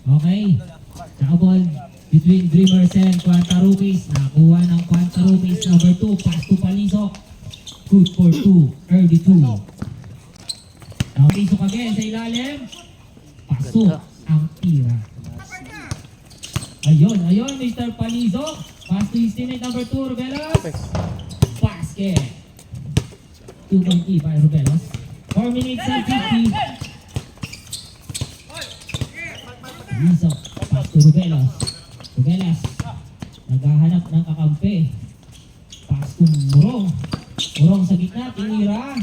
Okay. Nakaball between Dreamers and Quanta Rookies. Nakuha ng Quanta Rookies. Number 2. Pass to Palisok. Good for 2. Early 2. Now Palisok again sa ilalim. Pasok ang tira. Ayun, Mr. Palisok. Pass to his teammate number 2, Rubelos. Basket. 2.3 by Rubelos. 4 minutes and 50. Palisok. Pass to Rubelos. Rubelos. Naghahanap ng kakampi. Pass to Murong. Murong sa gitna. Tinira.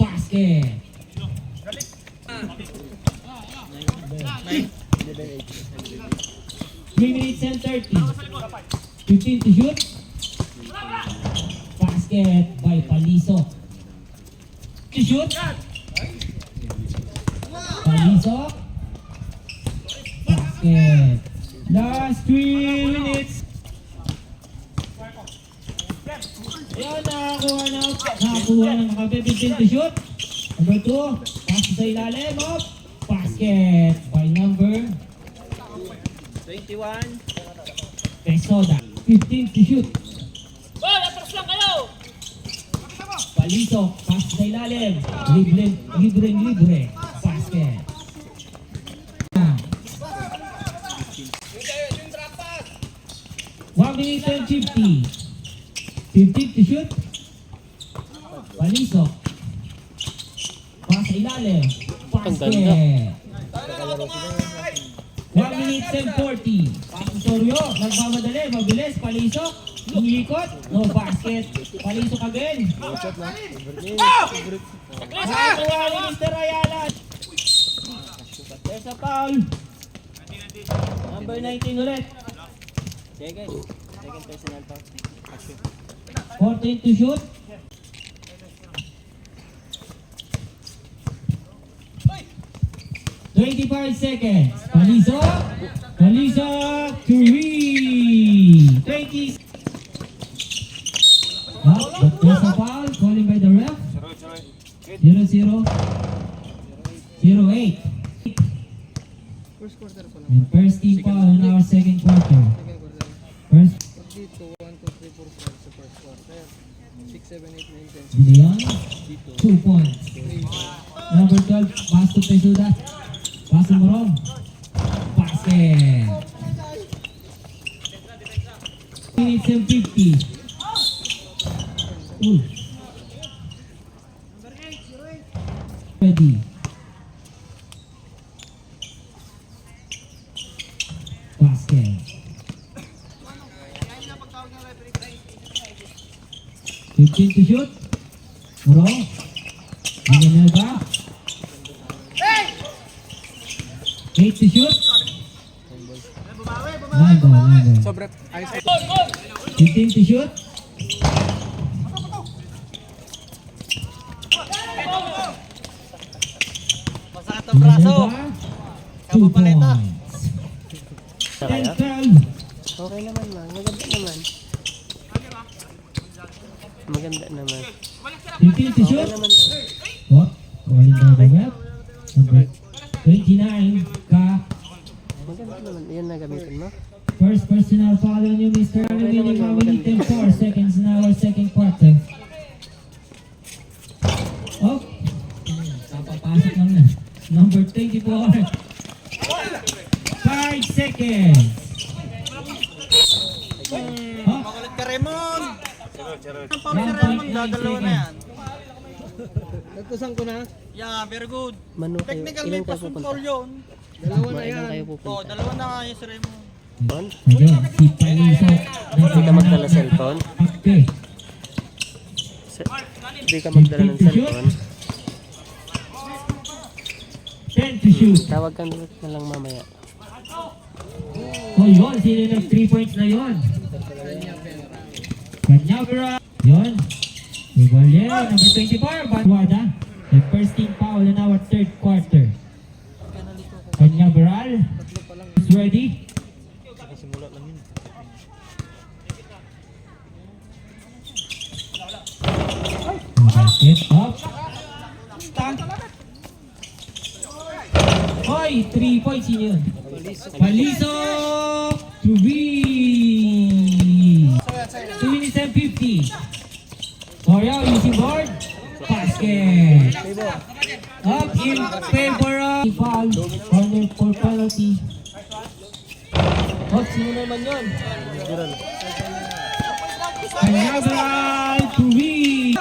Basket. 3 minutes and 30. 15 to shoot. Basket by Palisok. To shoot. Palisok. Basket. Last 3 minutes. Ayan, nakakuha ng makabe. 15 to shoot. Number 2. Pass sa ilalim. Basket by number 21. Pesoda. 15 to shoot. Atras lang kayo! Palisok. Pass sa ilalim. Libre. Basket. 1 minute and 50. 15 to shoot. Palisok. Pass sa ilalim. Basket. 1 minute and 40. Pasosoryo. Nagmamadali. Mabilis. Palisok. Umikot. No basket. Palisok again. Nakakuha ni Mr. Ayala. There's a foul. Number 19 ulit. Second personal foul. 14 to shoot. $25 seconds. Palisok, 3. 20. But there's a foul. Calling by the ref. 0-0. 0-8. First quarter pa lang. And first team foul in our second quarter. Second quarter. First, Dito, 1, 2, 3, 4, 5 sa first quarter. 6, 7, 8, 9, 10. Gideon, Dito. 2 points. Number 12, pass to Pesuda. Pass to Morong. Basket. Minutes and 50. Ready. Basket. 15 to shoot. Morong. Ganyan ba? 8 to shoot. 9 ball. Sobre, ayos na. 15 to shoot. Masakit ang braso. 2 points. Kaya? 10-12. Okay naman man. Maganda naman. Maganda naman. 15 to shoot. Okay naman. What? Calling by the ref. Number 29, Ka. Maganda naman. Yan na gamitin mo. First personal foul on you, Mr. Aluminium. 1 minute and 4 seconds in our second quarter. Oh. Kapapasok lang na. Number 24. 5 seconds. Makulit ka, Raymond! Ang pang si Raymond, dadalawa na yan. Nagtusan ko na. Yeah, very good. Manu kayo, Technical ilan may kayo pasong pupunta? foul yun. Dalawa na Ilan yan. kayo Oo, pupunta? dalawa na nga yun si Raymond. Again, si Palisok. Hindi ka magdala cellphone? Okay. Hindi ka magdala ng cellphone? 10 to shoot. Tawag ka na lang mamaya. Oh, yun. Sino nag 3 points na yun? Kanyabra. Yun. Igualero. Number 24. Banwada. The first team foul in our third quarter. Kanyabral. Is ready. Basket up. Stand. Oh, Oy, 3 points yun. Palisok to be 2 minutes and 50. Sorio using board. Basket. Up in favor of foul. Corner for penalty. Oh, sino naman yun? Another to be.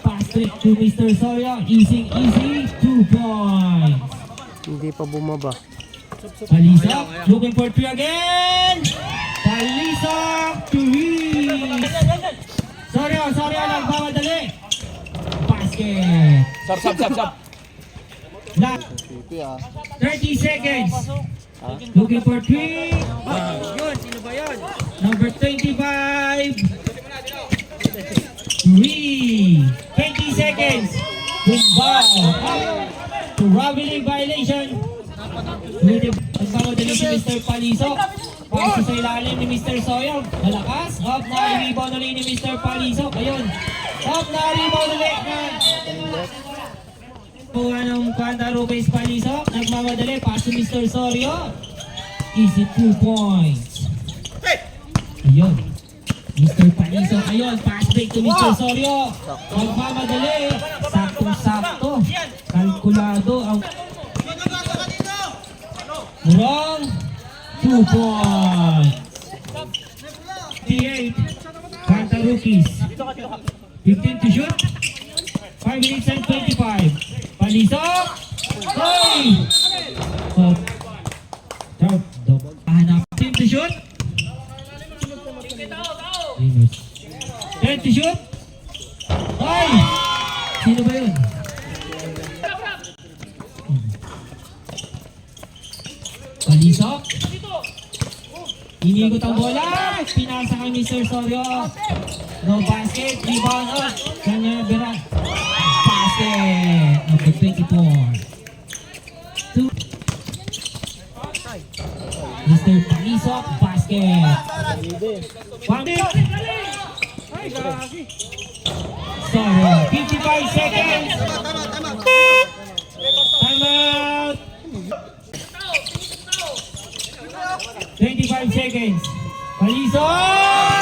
Pass trick to Mr. Sorio. Easy, 2 points. Hindi pa bumaba. Palisok, looking for 3 again. Palisok to be. Sorio, nagmamadali. Basket. Sab. Last 30 seconds. Looking for 3. Yun, sino ba yun? Number 25. 3. 20 seconds. Goodbye. To Raveling violation. Nagmamadali si Mr. Palisok. Paso sa ilalim ni Mr. Soyo. Malakas. Up na rebound ulit ni Mr. Palisok. Ayun. Up na rebound ulit na. Kuha ng Quanta Rupees Palisok. Nagmamadali. Paso Mr. Sorio. Easy 2 points. Ayun. Mr. Palisok. Ayun. Pass break to Mr. Sorio. Nagmamadali. Saktong-sakto. Kalkulado ang Murong 2 points. 58. Quanta Rookies. 15 to shoot. 5 minutes and 25. Palisok. Hoy! Stop. Hanap. 10 to shoot. 10 to shoot. Hoy! Sino ba yun? Palisok. Inigot ang bola. Pinasa kay Mr. Sorio. No basket. Rebound out. Kanya Bera. Basket. Number 24. 2. Mr. Palisok. Basket. 1 minute. Sorio. 55 seconds. Time out. 25 seconds. Palisok!